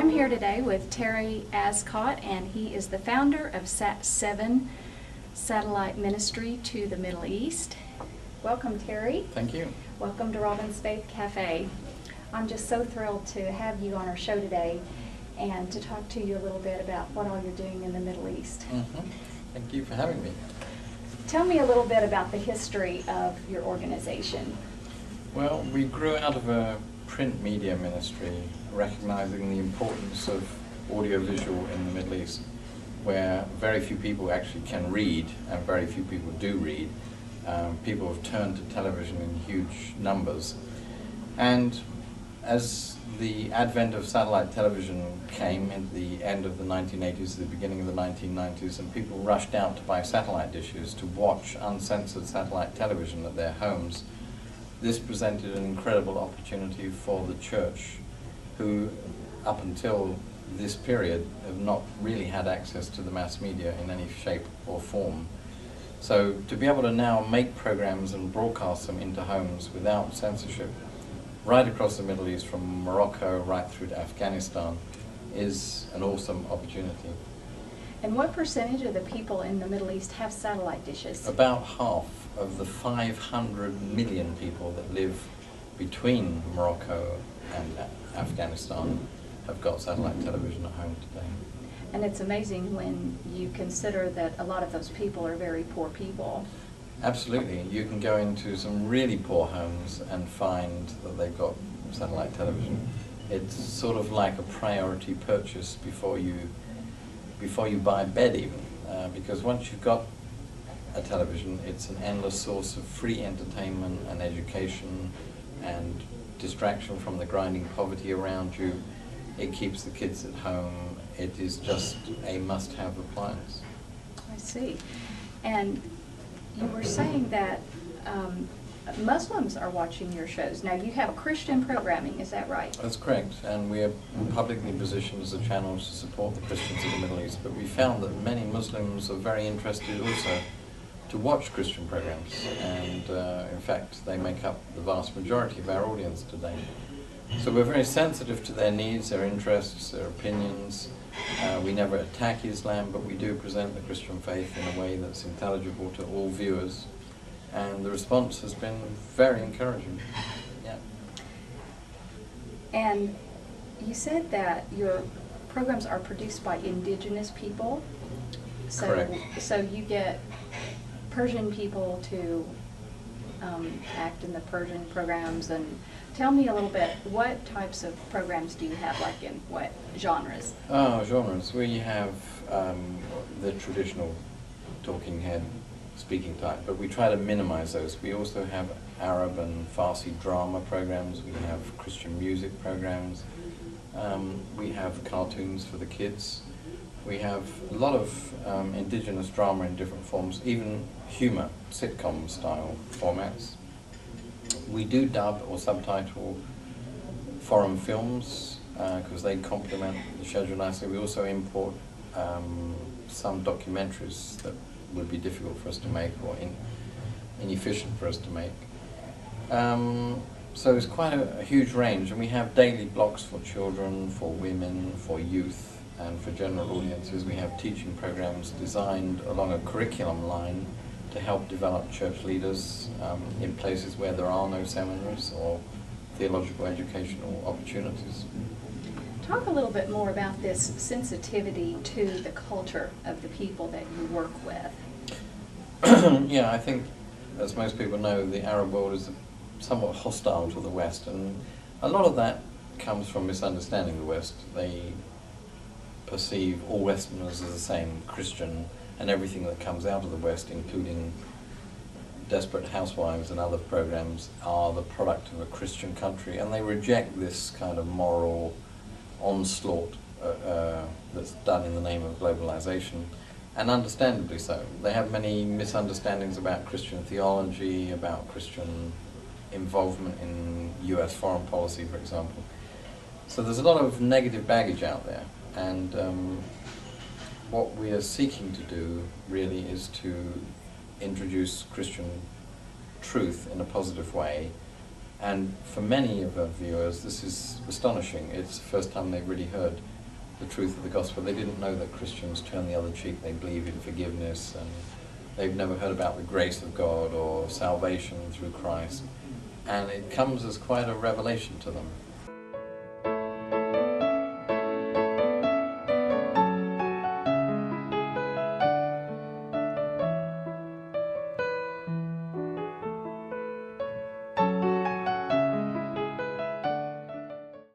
I'm here today with Terry Ascott, and he is the founder of Sat7 Satellite Ministry to the Middle East. Welcome, Terry. Thank you. Welcome to Robin's Faith Cafe. I'm just so thrilled to have you on our show today and to talk to you a little bit about what all you're doing in the Middle East. Thank you for having me. Tell me a little bit about the history of your organization. Well, we grew out of a print media ministry, recognizing the importance of audiovisual in the Middle East, where very few people actually can read and very few people do read. People have turned to television in huge numbers. And as the advent of satellite television came in the end of the 1980s, the beginning of the 1990s, and people rushed out to buy satellite dishes to watch uncensored satellite television at their homes, this presented an incredible opportunity for the church, who up until this period have not really had access to the mass media in any shape or form. So to be able to now make programs and broadcast them into homes without censorship, right across the Middle East, from Morocco right through to Afghanistan, is an awesome opportunity. And what percentage of the people in the Middle East have satellite dishes? About half of the 500 million people that live between Morocco and Afghanistan have got satellite television at home today. And it's amazing when you consider that a lot of those people are very poor people. Absolutely. You can go into some really poor homes and find that they've got satellite television. It's sort of like a priority purchase before you buy a bed even, because once you've got a television, it's an endless source of free entertainment and education and distraction from the grinding poverty around you. It keeps the kids at home. It is just a must-have appliance. I see. And you were saying that Muslims are watching your shows. Now, you have Christian programming, is that right? That's correct, and we are publicly positioned as a channel to support the Christians of the Middle East, but we found that many Muslims are very interested also to watch Christian programs, and in fact they make up the vast majority of our audience today. So we're very sensitive to their needs, their interests, their opinions. We never attack Islam, but we do present the Christian faith in a way that's intelligible to all viewers. And the response has been very encouraging. Yeah. And you said that your programs are produced by indigenous people. So, correct. So you get Persian people to act in the Persian programs. And tell me a little bit, what types of programs do you have, like in what genres? Genres. We have the traditional talking head speaking type, but we try to minimize those. We also have Arab and Farsi drama programs, we have Christian music programs, we have cartoons for the kids, we have a lot of indigenous drama in different forms, even humor, sitcom style formats. We do dub or subtitle foreign films because they complement the schedule nicely. We also import some documentaries that would be difficult for us to make or inefficient for us to make. So it's quite a huge range, and we have daily blocks for children, for women, for youth, and for general audiences. We have teaching programs designed along a curriculum line to help develop church leaders in places where there are no seminaries or theological educational opportunities. Talk a little bit more about this sensitivity to the culture of the people that you work with. Yeah, I think, as most people know, the Arab world is somewhat hostile to the West, and a lot of that comes from misunderstanding the West. They perceive all Westerners as the same, Christian, and everything that comes out of the West, including Desperate Housewives and other programs, are the product of a Christian country, and they reject this kind of moral onslaught that's done in the name of globalization, and understandably so. They have many misunderstandings about Christian theology, about Christian involvement in US foreign policy, for example. So there's a lot of negative baggage out there, and what we are seeking to do really is to introduce Christian truth in a positive way And for many of our viewers, this is astonishing. It's the first time they've really heard the truth of the gospel. They didn't know that Christians turn the other cheek. They believe in forgiveness, and they've never heard about the grace of God or salvation through Christ. And it comes as quite a revelation to them.